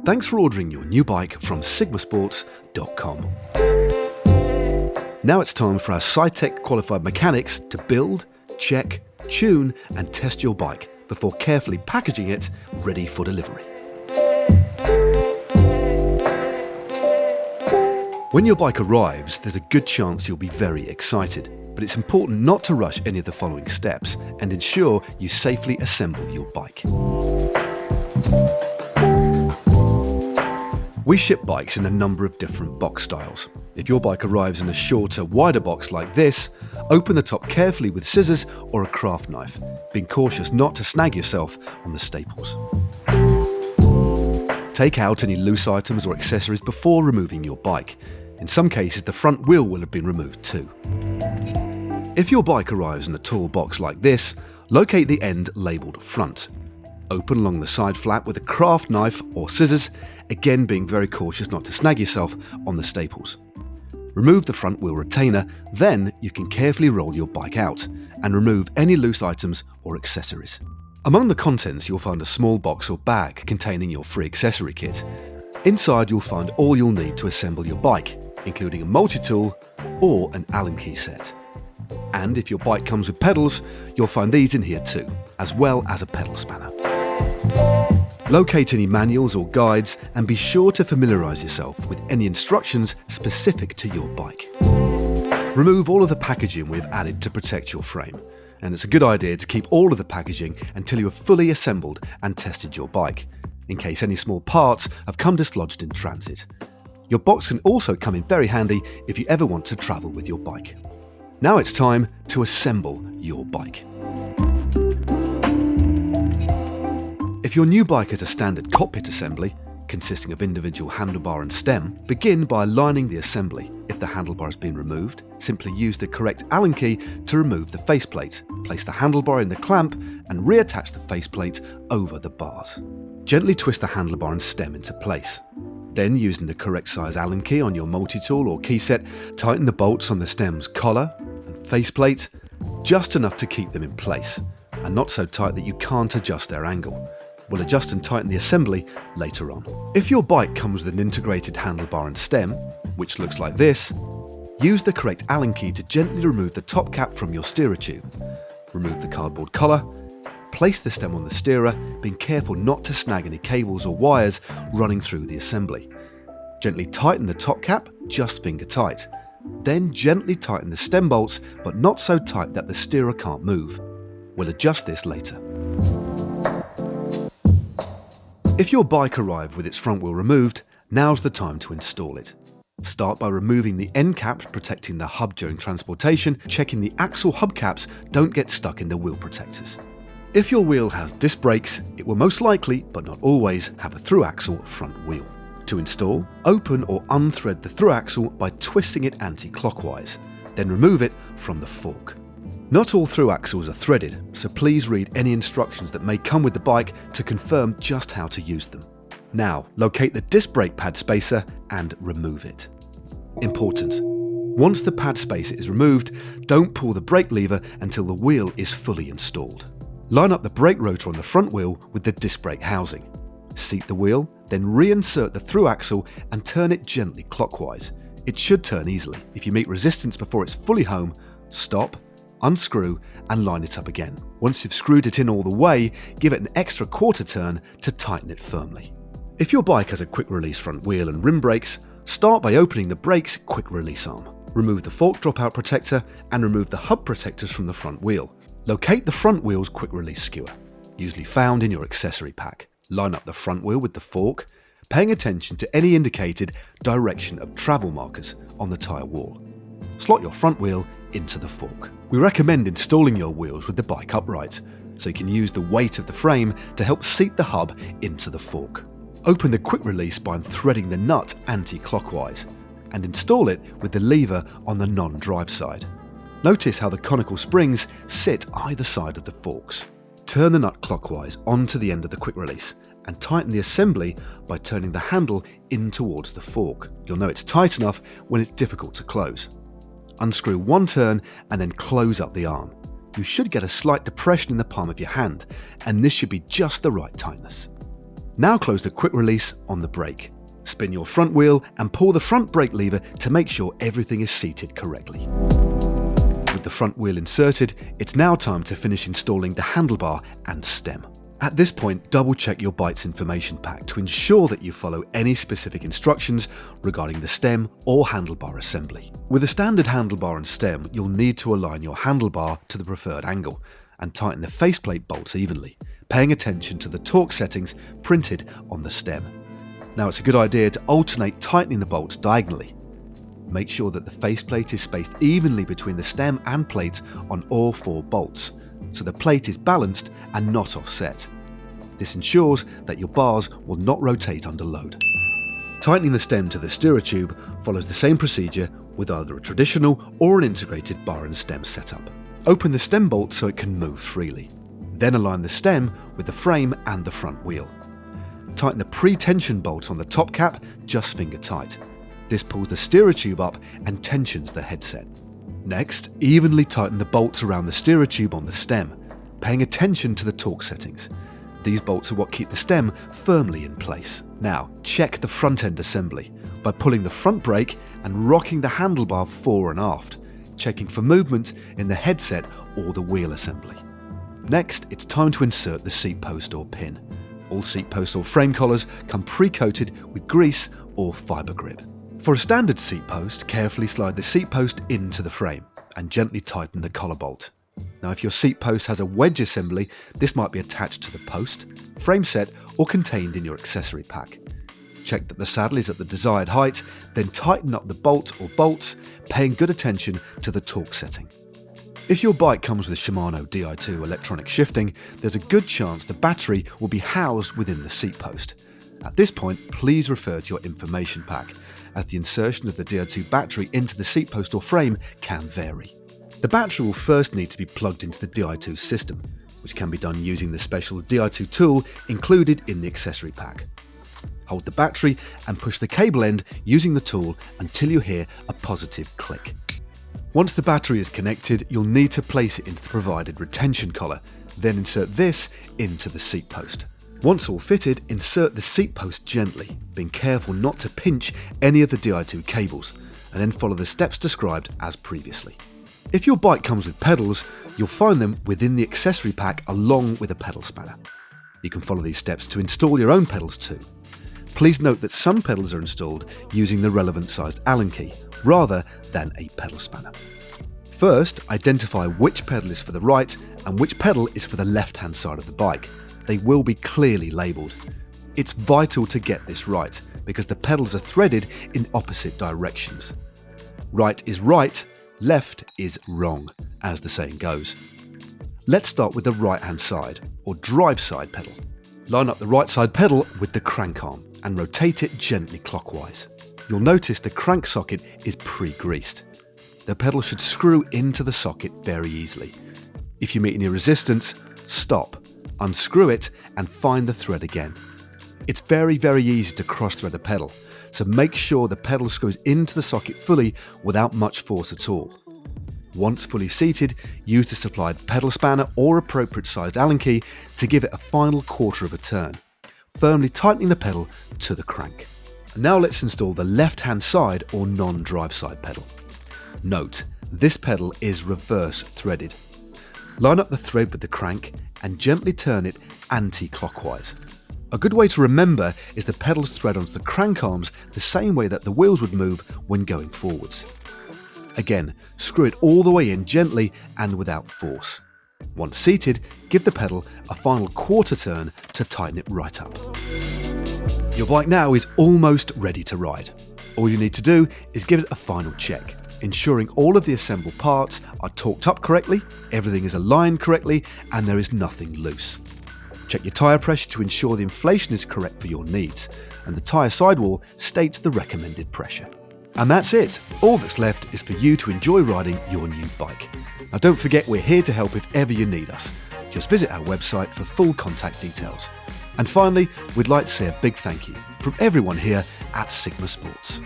Thanks for ordering your new bike from sigmasports.com. Now it's time for our Cytech qualified mechanics to build, check, tune and test your bike before carefully packaging it ready for delivery. When your bike arrives, there's a good chance you'll be very excited, but it's important not to rush any of the following steps and ensure you safely assemble your bike. We ship bikes in a number of different box styles. If your bike arrives in a shorter, wider box like this, open the top carefully with scissors or a craft knife, being cautious not to snag yourself on the staples. Take out any loose items or accessories before removing your bike. In some cases, the front wheel will have been removed too. If your bike arrives in a tall box like this, locate the end labelled front. Open along the side flap with a craft knife or scissors, again being very cautious not to snag yourself on the staples. Remove the front wheel retainer, then you can carefully roll your bike out and remove any loose items or accessories. Among the contents you'll find a small box or bag containing your free accessory kit. Inside you'll find all you'll need to assemble your bike, including a multi-tool or an Allen key set. And if your bike comes with pedals, you'll find these in here too, as well as a pedal spanner. Locate any manuals or guides and be sure to familiarise yourself with any instructions specific to your bike. Remove all of the packaging we've added to protect your frame, and it's a good idea to keep all of the packaging until you have fully assembled and tested your bike, in case any small parts have come dislodged in transit. Your box can also come in very handy if you ever want to travel with your bike. Now it's time to assemble your bike. If your new bike has a standard cockpit assembly, consisting of individual handlebar and stem, begin by aligning the assembly. If the handlebar has been removed, simply use the correct Allen key to remove the faceplate. Place the handlebar in the clamp and reattach the faceplate over the bars. Gently twist the handlebar and stem into place. Then, using the correct size Allen key on your multi-tool or key set, tighten the bolts on the stem's collar and faceplate, just enough to keep them in place, and not so tight that you can't adjust their angle. We'll adjust and tighten the assembly later on. If your bike comes with an integrated handlebar and stem, which looks like this, use the correct Allen key to gently remove the top cap from your steerer tube. Remove the cardboard collar, place the stem on the steerer, being careful not to snag any cables or wires running through the assembly. Gently tighten the top cap, just finger tight. Then gently tighten the stem bolts, but not so tight that the steerer can't move. We'll adjust this later. If your bike arrived with its front wheel removed, now's the time to install it. Start by removing the end caps protecting the hub during transportation, checking the axle hubcaps don't get stuck in the wheel protectors. If your wheel has disc brakes, it will most likely, but not always, have a through axle front wheel. To install, open or unthread the through axle by twisting it anti-clockwise, then remove it from the fork. Not all through axles are threaded, so please read any instructions that may come with the bike to confirm just how to use them. Now, locate the disc brake pad spacer and remove it. Important: once the pad spacer is removed, don't pull the brake lever until the wheel is fully installed. Line up the brake rotor on the front wheel with the disc brake housing. Seat the wheel, then reinsert the through axle and turn it gently clockwise. It should turn easily. If you meet resistance before it's fully home, stop, unscrew and line it up again. Once you've screwed it in all the way, give it an extra quarter turn to tighten it firmly. If your bike has a quick release front wheel and rim brakes, start by opening the brake's quick release arm. Remove the fork dropout protector and remove the hub protectors from the front wheel. Locate the front wheel's quick release skewer, usually found in your accessory pack. Line up the front wheel with the fork, paying attention to any indicated direction of travel markers on the tyre wall. Slot your front wheel into the fork. We recommend installing your wheels with the bike upright, so you can use the weight of the frame to help seat the hub into the fork. Open the quick release by unthreading the nut anti-clockwise, and install it with the lever on the non-drive side. Notice how the conical springs sit either side of the forks. Turn the nut clockwise onto the end of the quick release and tighten the assembly by turning the handle in towards the fork. You'll know it's tight enough when it's difficult to close. Unscrew one turn and then close up the arm. You should get a slight depression in the palm of your hand, and this should be just the right tightness. Now close the quick release on the brake. Spin your front wheel and pull the front brake lever to make sure everything is seated correctly. With the front wheel inserted, it's now time to finish installing the handlebar and stem. At this point, double check your bike's information pack to ensure that you follow any specific instructions regarding the stem or handlebar assembly. With a standard handlebar and stem, you'll need to align your handlebar to the preferred angle and tighten the faceplate bolts evenly, paying attention to the torque settings printed on the stem. Now it's a good idea to alternate tightening the bolts diagonally. Make sure that the faceplate is spaced evenly between the stem and plate on all 4 bolts, so the plate is balanced and not offset. This ensures that your bars will not rotate under load. Tightening the stem to the steerer tube follows the same procedure with either a traditional or an integrated bar and stem setup. Open the stem bolt so it can move freely. Then align the stem with the frame and the front wheel. Tighten the pre-tension bolt on the top cap just finger tight. This pulls the steerer tube up and tensions the headset. Next, evenly tighten the bolts around the steerer tube on the stem, paying attention to the torque settings. These bolts are what keep the stem firmly in place. Now, check the front end assembly by pulling the front brake and rocking the handlebar fore and aft, checking for movement in the headset or the wheel assembly. Next, it's time to insert the seat post or pin. All seat posts or frame collars come pre-coated with grease or fibre grip. For a standard seat post, carefully slide the seat post into the frame and gently tighten the collar bolt. Now if your seat post has a wedge assembly, this might be attached to the post, frame set or contained in your accessory pack. Check that the saddle is at the desired height, then tighten up the bolt or bolts, paying good attention to the torque setting. If your bike comes with Shimano Di2 electronic shifting, there's a good chance the battery will be housed within the seat post. At this point, please refer to your information pack, as the insertion of the Di2 battery into the seat post or frame can vary. The battery will first need to be plugged into the Di2 system, which can be done using the special Di2 tool included in the accessory pack. Hold the battery and push the cable end using the tool until you hear a positive click. Once the battery is connected, you'll need to place it into the provided retention collar, then insert this into the seat post. Once all fitted, insert the seat post gently, being careful not to pinch any of the Di2 cables, and then follow the steps described as previously. If your bike comes with pedals, you'll find them within the accessory pack along with a pedal spanner. You can follow these steps to install your own pedals too. Please note that some pedals are installed using the relevant sized Allen key, rather than a pedal spanner. First, identify which pedal is for the right and which pedal is for the left-hand side of the bike. They will be clearly labelled. It's vital to get this right, because the pedals are threaded in opposite directions. Right is right, left is wrong, as the saying goes. Let's start with the right-hand side, or drive side pedal. Line up the right side pedal with the crank arm and rotate it gently clockwise. You'll notice the crank socket is pre-greased. The pedal should screw into the socket very easily. If you meet any resistance, stop, unscrew it and find the thread again. It's very easy to cross-thread a pedal, so make sure the pedal screws into the socket fully without much force at all. Once fully seated, use the supplied pedal spanner or appropriate sized Allen key to give it a final quarter of a turn, firmly tightening the pedal to the crank. Now let's install the left-hand side or non-drive side pedal. Note, this pedal is reverse threaded. Line up the thread with the crank and gently turn it anti-clockwise. A good way to remember is the pedals thread onto the crank arms the same way that the wheels would move when going forwards. Again, screw it all the way in gently and without force. Once seated, give the pedal a final quarter turn to tighten it right up. Your bike now is almost ready to ride. All you need to do is give it a final check, ensuring all of the assembled parts are torqued up correctly, everything is aligned correctly, and there is nothing loose. Check your tyre pressure to ensure the inflation is correct for your needs, and the tyre sidewall states the recommended pressure. And that's it. All that's left is for you to enjoy riding your new bike. Now don't forget, we're here to help if ever you need us. Just visit our website for full contact details. And finally, we'd like to say a big thank you from everyone here at Sigma Sports.